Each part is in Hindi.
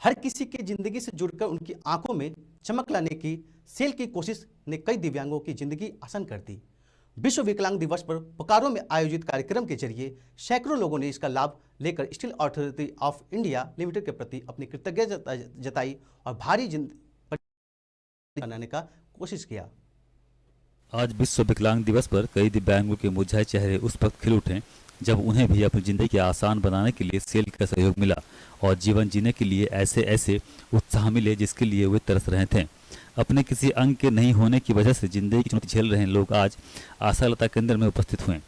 हर किसी की जिंदगी से जुड़कर उनकी आंखों में चमक लाने की सेल की कोशिश ने कई दिव्यांगों की जिंदगी आसान कर दी। विश्व विकलांग दिवस पर बोकारो में आयोजित कार्यक्रम के जरिए सैकड़ों लोगों ने इसका लाभ लेकर steel authority of India limited के प्रति अपनी कृतज्ञता जताई और भारी जिंदगी बनाने का कोशिश किया। आज विश्व विकलांग दिवस पर कई दिव्यांगों के मुरझाए चेहरे उस वक्त खिल उठे जब उन्हें भी अपनी जिंदगी को आसान बनाने के लिए सेल का सहयोग मिला और जीवन जीने के लिए ऐसे उत्साह मिले जिसके लिए वे तरस रहे थे। अपने किसी अंग के नहीं होने की वजह से जिंदगी की चुनौती झेल रहे लोग आज आशालता केंद्र में उपस्थित हुए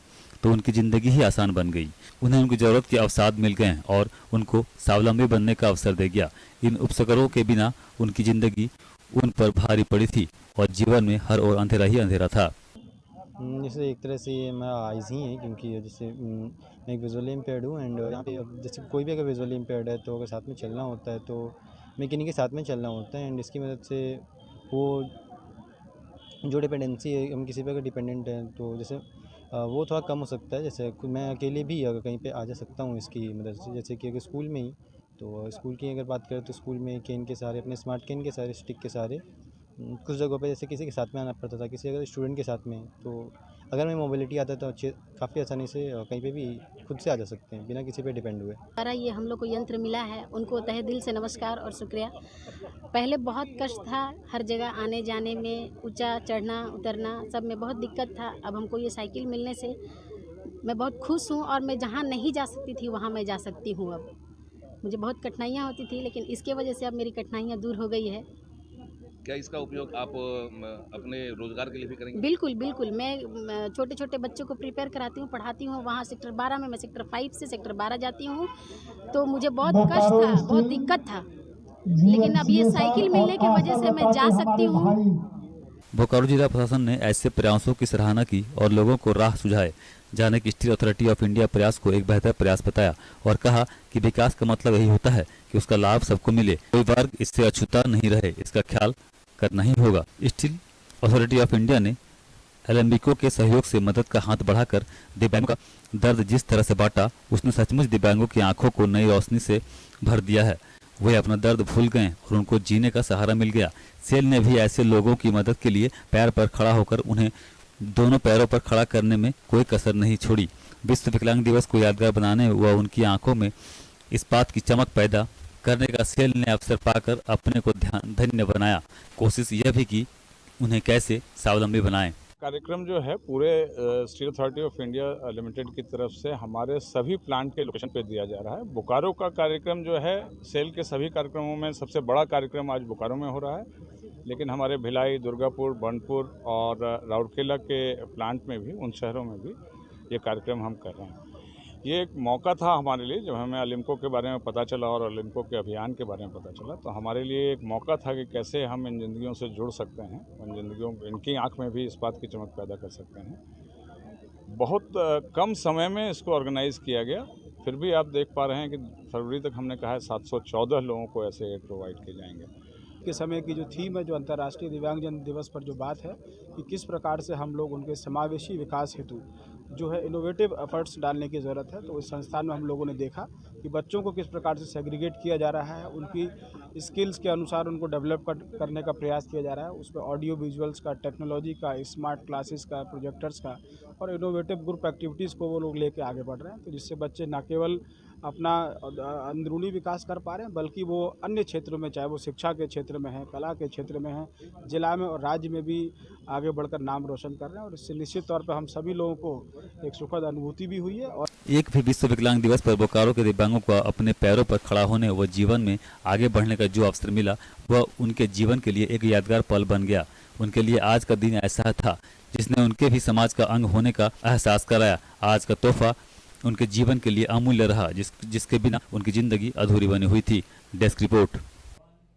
तो उनकी जिंदगी ही आसान बन गई। उन्हें उनकी जरूरत के अवसाद मिल गए और उनको स्वावलंबी बनने का अवसर दे गया। इन उपकरणों के बिना उनकी जिंदगी उन पर भारी पड़ी थी और जीवन में हर ओर अंधेरा ही अंधेरा था। जैसे एक तरह से ये मेरा आइज़ ही है, क्योंकि जैसे मैं एक विजुअली इम्पेयर्ड हूँ एंड यहाँ पे जैसे कोई भी अगर विजुअली इम्पेयर्ड है तो अगर साथ में चलना होता है तो मैं किन्हीं के साथ में चलना होता है एंड इसकी मदद से वो जो डिपेंडेंसी है, हम किसी पे अगर डिपेंडेंट हैं तो जैसे वो थोड़ा कम हो सकता है। जैसे मैं अकेले भी अगर कहीं पे आ जा सकता हूँ इसकी मदद से। जैसे कि अगर स्कूल में ही तो स्कूल की अगर बात करें तो स्कूल में केन के सहारे, अपने स्मार्ट केन के सहारे, स्टिक के सहारे कुछ जगहों पे जैसे किसी के साथ में आना पड़ता था, किसी अगर स्टूडेंट के साथ में, तो अगर मैं मोबिलिटी आता है तो अच्छे काफ़ी आसानी से कहीं पे भी खुद से आ जा सकते हैं बिना किसी पे डिपेंड हुए। हमारा ये हम लोग को यंत्र मिला है, उनको तहे दिल से नमस्कार और शुक्रिया। पहले बहुत कष्ट था, हर जगह आने जाने में, ऊंचा चढ़ना उतरना सब में बहुत दिक्कत था। अब हमको ये साइकिल मिलने से मैं बहुत खुश हूँ और मैं जहाँ नहीं जा सकती थी वहाँ मैं जा सकती हूँ। अब मुझे बहुत कठिनाइयाँ होती थी लेकिन इसके वजह से अब मेरी कठिनाइयाँ दूर हो गई है। क्या इसका उपयोग आप अपने रोजगार के लिए भी करेंगे? बिल्कुल बिल्कुल, मैं छोटे छोटे बच्चों को प्रिपेयर कराती हूँ, पढ़ाती हूँ। वहाँ सेक्टर 12 में, मैं सेक्टर 5 से सेक्टर 12 जाती हूँ तो मुझे बहुत कष्ट था, बहुत दिक्कत था, लेकिन अब ये साइकिल मिलने की वजह से मैं जा सकती हूँ। बोकारो जिला प्रशासन ने ऐसे प्रयासों की सराहना की और लोगों को राह सुझाए जाने की स्टील अथॉरिटी ऑफ इंडिया प्रयास को एक बेहतर प्रयास बताया और कहा कि विकास का मतलब यही होता है कि उसका लाभ सबको मिले, कोई वर्ग इससे अछूता नहीं रहे, इसका ख्याल करना ही होगा। स्टील अथॉरिटी ऑफ इंडिया ने एलएमबीको के सहयोग से मदद का हाथ बढ़ाकर दिव्यांगों का दर्द जिस तरह से बांटा उसने सचमुच दिव्यांगों की आंखों को नई रोशनी से भर दिया है। वे अपना दर्द भूल गए और उनको जीने का सहारा मिल गया। सेल ने भी ऐसे लोगों की मदद के लिए पैर पर खड़ा होकर उन्हें दोनों पैरों पर खड़ा करने में कोई कसर नहीं छोड़ी। विश्व विकलांग दिवस को यादगार बनाने व उनकी आंखों में इस्पात की चमक पैदा करने का सेल ने अवसर पाकर अपने को धन्य बनाया। कोशिश यह भी की उन्हें कैसे स्वावलंबी बनाएं। कार्यक्रम जो है पूरे steel authority of India limited की तरफ से हमारे सभी प्लांट के लोकेशन पे दिया जा रहा है। बोकारो का कार्यक्रम जो है सेल के सभी कार्यक्रमों में सबसे बड़ा कार्यक्रम आज बोकारो में हो रहा है, लेकिन हमारे भिलाई, दुर्गापुर, बनपुर और राउरकेला के प्लांट में भी, उन शहरों में भी ये कार्यक्रम हम कर रहे हैं। ये एक मौका था हमारे लिए, जब हमें ओलंपिको के बारे में पता चला और ओलंपिको के अभियान के बारे में पता चला तो हमारे लिए एक मौका था कि कैसे हम इन जिंदगियों से जुड़ सकते हैं, उन जिंदगियों, इनकी आंख में भी इस बात की चमक पैदा कर सकते हैं। बहुत कम समय में इसको ऑर्गेनाइज़ किया गया, फिर भी आप देख पा रहे हैं कि फरवरी तक हमने कहा है 714 लोगों को ऐसे एड प्रोवाइड किए जाएंगे। के समय की जो थीम है, जो अंतर्राष्ट्रीय दिव्यांगजन दिवस पर जो बात है कि किस प्रकार से हम लोग उनके समावेशी विकास हेतु जो है इनोवेटिव एफर्ट्स डालने की ज़रूरत है। तो इस संस्थान में हम लोगों ने देखा कि बच्चों को किस प्रकार से सेग्रीगेट किया जा रहा है, उनकी स्किल्स के अनुसार उनको डेवलप करने का प्रयास किया जा रहा है। उसमें ऑडियो विजुअल्स का, टेक्नोलॉजी का, स्मार्ट क्लासेस का, प्रोजेक्टर्स का और इनोवेटिव ग्रुप एक्टिविटीज़ को वो लोग लेके आगे बढ़ रहे हैं। तो जिससे बच्चे न केवल अपना अंदरूनी विकास कर पा रहे हैं बल्कि वो अन्य क्षेत्रों में, चाहे वो शिक्षा के क्षेत्र में है, कला के क्षेत्र में है, जिला में और राज्य में भी आगे बढ़कर नाम रोशन कर रहे हैं। और इससे निश्चित तौर पर हम सभी लोगों को एक सुखद अनुभूति भी हुई है। और एक भी विश्व विकलांग दिवस पर बोकारो के दिव्यांगों को अपने पैरों पर खड़ा होने व जीवन में आगे बढ़ने का जो अवसर मिला वह उनके जीवन के लिए एक यादगार पल बन गया। उनके लिए आज का दिन ऐसा था जिसने उनके भी समाज का अंग होने का एहसास कराया। आज का तोहफा उनके जीवन के लिए अमूल्य रहा, जिसके बिना उनकी जिंदगी अधूरी बनी हुई थी। Desk report.